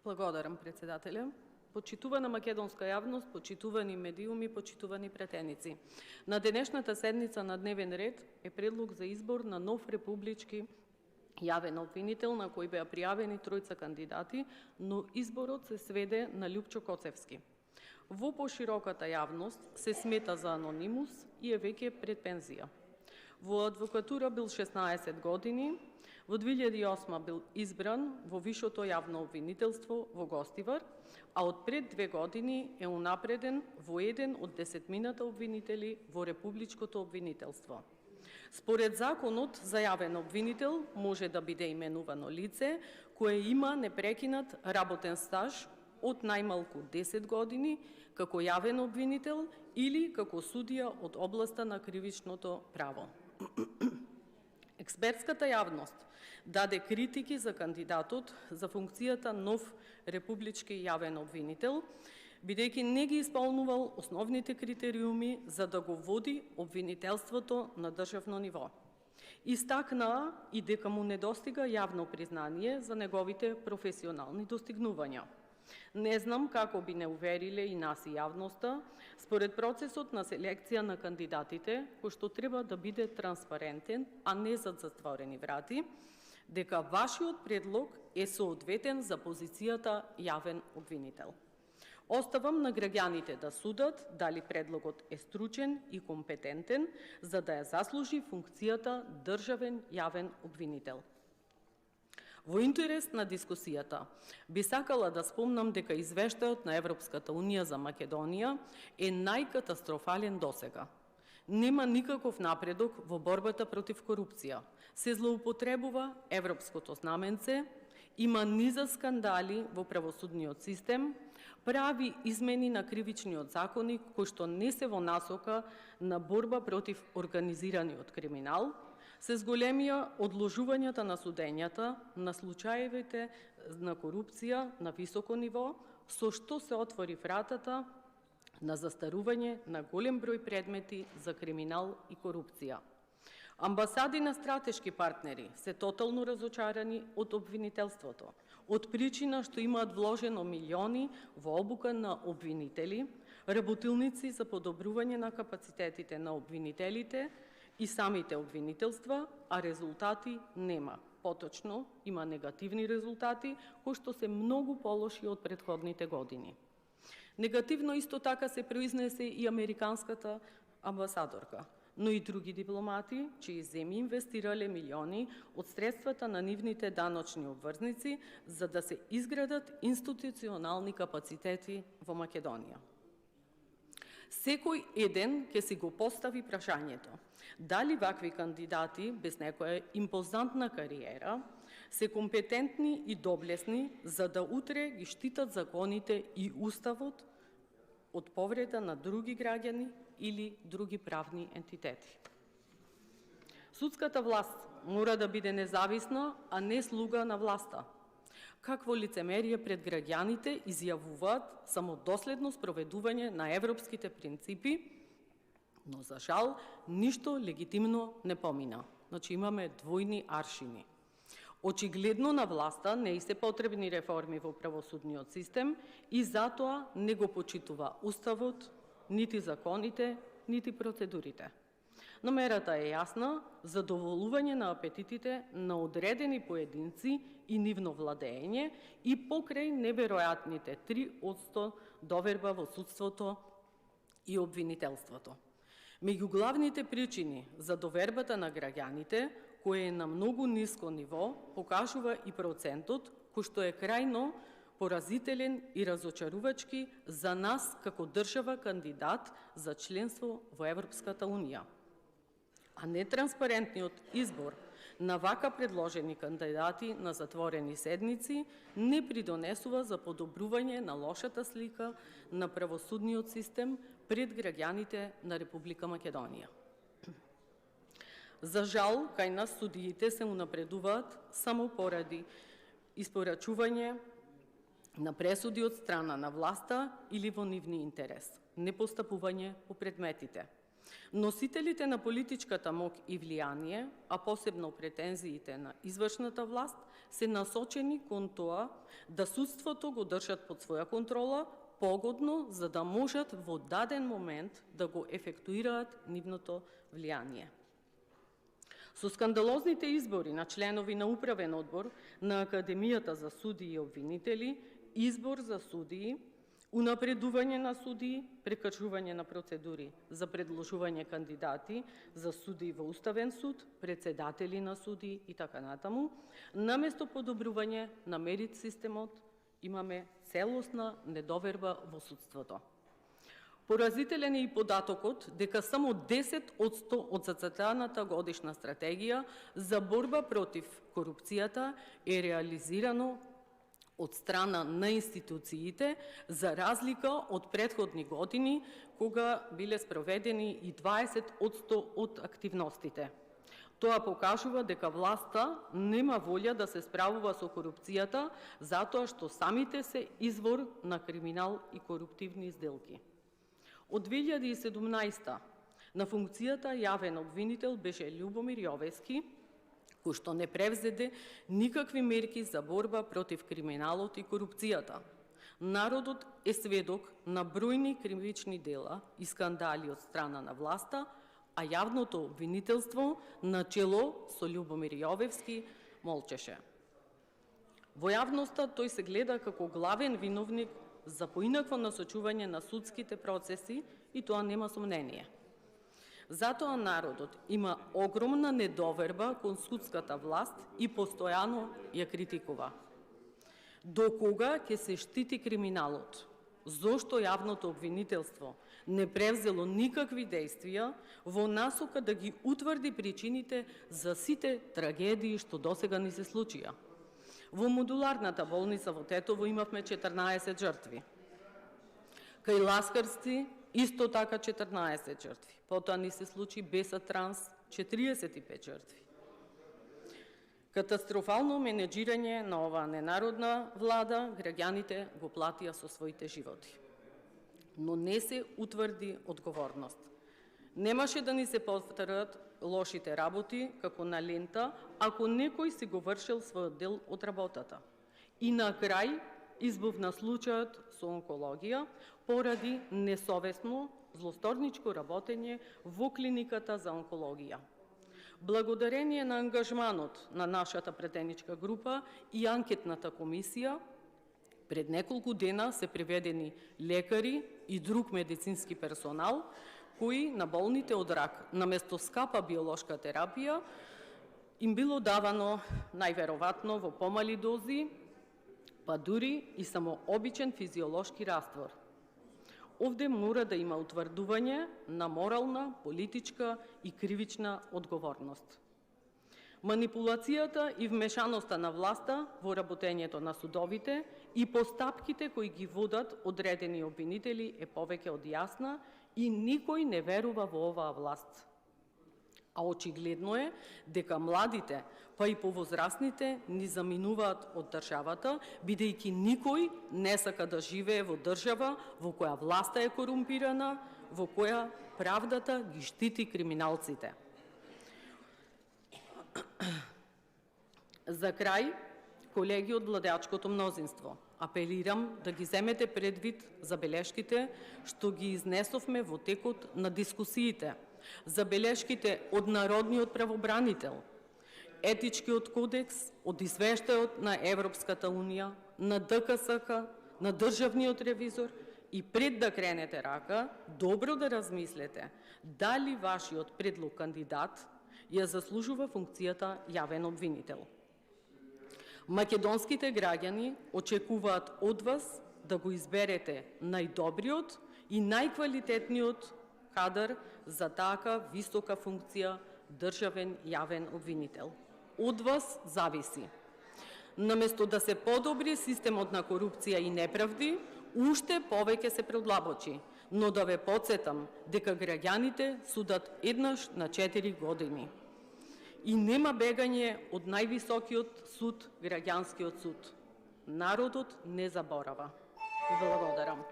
Благодарам, председателе. Почитувана македонска јавност, почитувани медиуми, почитувани пратеници. На денешната седница на дневен ред е предлог за избор на нов републички јавен обвинител на кој беа пријавени тројца кандидати, но изборот се сведе на Љупчо Коцевски. Во пошироката јавност се смета за анонимус и е веќе пред пензија. Во адвокатура бил 16 години, во 2008 бил избран во вишото јавно обвинителство во Гостивар, а од пред 2 години е унапреден во еден од 10-мината обвинители во републичкото обвинителство. Според законот за јавен обвинител може да биде именувано лице кое има непрекинат работен стаж од најмалку 10 години како јавен обвинител или како судија од областа на кривичното право. Експертската јавност даде критики за кандидатот за функцијата нов републички јавен обвинител, бидејќи не ги исполнувал основните критериуми за да го води обвинителството на државно ниво. Истакнаа и дека му недостига јавно признание за неговите професионални достигнувања. Не знам како би не увериле и нас и јавноста, според процесот на селекција на кандидатите, кој што треба да биде транспарентен, а не зад затворени врати, дека вашиот предлог е соодветен за позицијата јавен обвинител. Оставам на граѓаните да судат дали предлогот е стручен и компетентен за да ја заслужи функцијата државен јавен обвинител. Во интерес на дискусијата, би сакала да спомнам дека извештајот на Европската Унија за Македонија е најкатастрофален досега. Нема никаков напредок во борбата против корупција. Се злоупотребува европското знаменце, има низа скандали во правосудниот систем, прави измени на кривичниот законник кои што не се во насока на борба против организираниот криминал, се зголемија одложувањата на судењата на случаевите на корупција на високо ниво, со што се отвори вратата на застарување на голем број предмети за криминал и корупција. Амбасади на стратешки партнери се тотално разочарани од обвинителството, од причина што имаат вложено милиони во обука на обвинители, работилници за подобрување на капацитетите на обвинителите и самите обвинителства, а резултати нема. Поточно, има негативни резултати, кои што се многу полоши од претходните години. Негативно исто така се произнесе и американската амбасадорка, но и други дипломати, чии земји инвестирале милиони од средствата на нивните даночни обврзници за да се изградат институционални капацитети во Македонија. Секој еден ќе си го постави прашањето дали вакви кандидати без некоја импозантна кариера се компетентни и доблесни за да утре ги штитат законите и уставот од повреда на други граѓани или други правни ентитети. Судската власт мора да биде независна, а не слуга на власта. Какво лицемерие пред граѓаните изјавуваат самодоследно спроведување на европските принципи, но за жал ништо легитимно не помина. Значи имаме двојни аршини. Очигледно на власта не и се потребни реформи во правосудниот систем и затоа не го почитува уставот, нити законите, нити процедурите. Намерата е јасна – задоволување на апетитите на одредени поединци и нивно владење и покрај неверојатните 3% доверба во судството и обвинителството. Меѓу главните причини за довербата на граѓаните, кој е на многу ниско ниво, покажува и процентот, кој што е крајно поразителен и разочарувачки за нас како држава кандидат за членство во Европската Унија. А нетранспарентниот избор на вака предложени кандидати на затворени седници не придонесува за подобрување на лошата слика на правосудниот систем пред граѓаните на Република Македонија. За жал, кај нас судиите се унапредуваат само поради испорачување на пресуди од страна на власта или во нивни интерес, не постапување по предметите. Носителите на политичката моќ и влијание, а посебно претензиите на извршната власт, се насочени кон тоа да судството го држат под своја контрола, погодно за да можат во даден момент да го ефектуираат нивното влијание. Со скандалозните избори на членови на Управен одбор на Академијата за судии и обвинители, избор за судии, унапредување на судии, прекачување на процедури за предложување кандидати за судии во Уставен суд, председатели на судии и така натаму, наместо подобрување на мерит системот, имаме целосна недоверба во судството. Поразителен е и податокот дека само 10% од зацртаната годишна стратегија за борба против корупцијата е реализирано од страна на институциите, за разлика од претходни години, кога биле спроведени и 20% од активностите. Тоа покажува дека власта нема волја да се справува со корупцијата, затоа што самите се извор на криминал и коруптивни сделки. Од 2017 на функцијата јавен обвинител беше Љубомир Јовески, кој што не превзеде никакви мерки за борба против криминалот и корупцијата. Народот е сведок на бројни кривични дела и скандали од страна на власта, а јавното обвинителство на чело со Љубомир Јовевски молчеше. Во јавноста тој се гледа како главен виновник за поинакво насочување на судските процеси и тоа нема сомнение. Затоа народот има огромна недоверба кон судската власт и постојано ја критикува. До кога ќе се штити криминалот? Зошто јавното обвинителство не превзело никакви действија во насока да ги утврди причините за сите трагедии што досега ни се случија? Во модуларната болница во Тетово имавме 14 жртви. Кај Ласкарци исто така 14 жртви. Потоа ни се случи Беса Транс 45 жртви. Катастрофално менеджирање на оваа ненародна влада, граѓаните го платија со своите животи. Но не се утврди одговорност. Немаше да ни се повторат лошите работи, како на лента, ако некој си го вршил својот дел од работата. И на крај избувна случајот со онкологија поради несовесно, злосторничко работење во клиниката за онкологија. Благодарение на ангажманот на нашата претеничка група и анкетната комисија, пред неколку дена се приведени лекари и друг медицински персонал, кои на болните од рак, наместо скапа биолошка терапија, им било давано најверојатно во помали дози, па дури и само обичен физиолошки раствор. Овде мора да има утврдување на морална, политичка и кривична одговорност. Манипулацијата и вмешаноста на власта во работењето на судовите и постапките кои ги водат одредени обвинители е повеќе од јасна и никој не верува во оваа власт. А очигледно е дека младите, па и повозрасните ни заминуваат од државата, бидејќи никој не сака да живее во држава во која власта е корумпирана, во која правдата ги штити криминалците. За крај, колеги од владеачкото мнозинство, апелирам да ги земете предвид забелешките што ги изнесовме во текот на дискусиите, забелешките од Народниот правобранител, Етичкиот кодекс, од извештајот на Европската Унија, на ДКСК, на Државниот ревизор и пред да кренете рака, добро да размислете дали вашиот предлог кандидат ја заслужува функцијата јавен обвинител. Македонските граѓани очекуваат од вас да го изберете најдобриот и најквалитетниот кадар за така висока функција државен јавен обвинител. Од вас зависи. Наместо да се подобри системот на корупција и неправди, уште повеќе се предлабочи, но да ве потсетам дека граѓаните судат еднаш на 4 години. И нема бегање од највисокиот суд, граѓанскиот суд. Народот не заборава. Ви благодарам.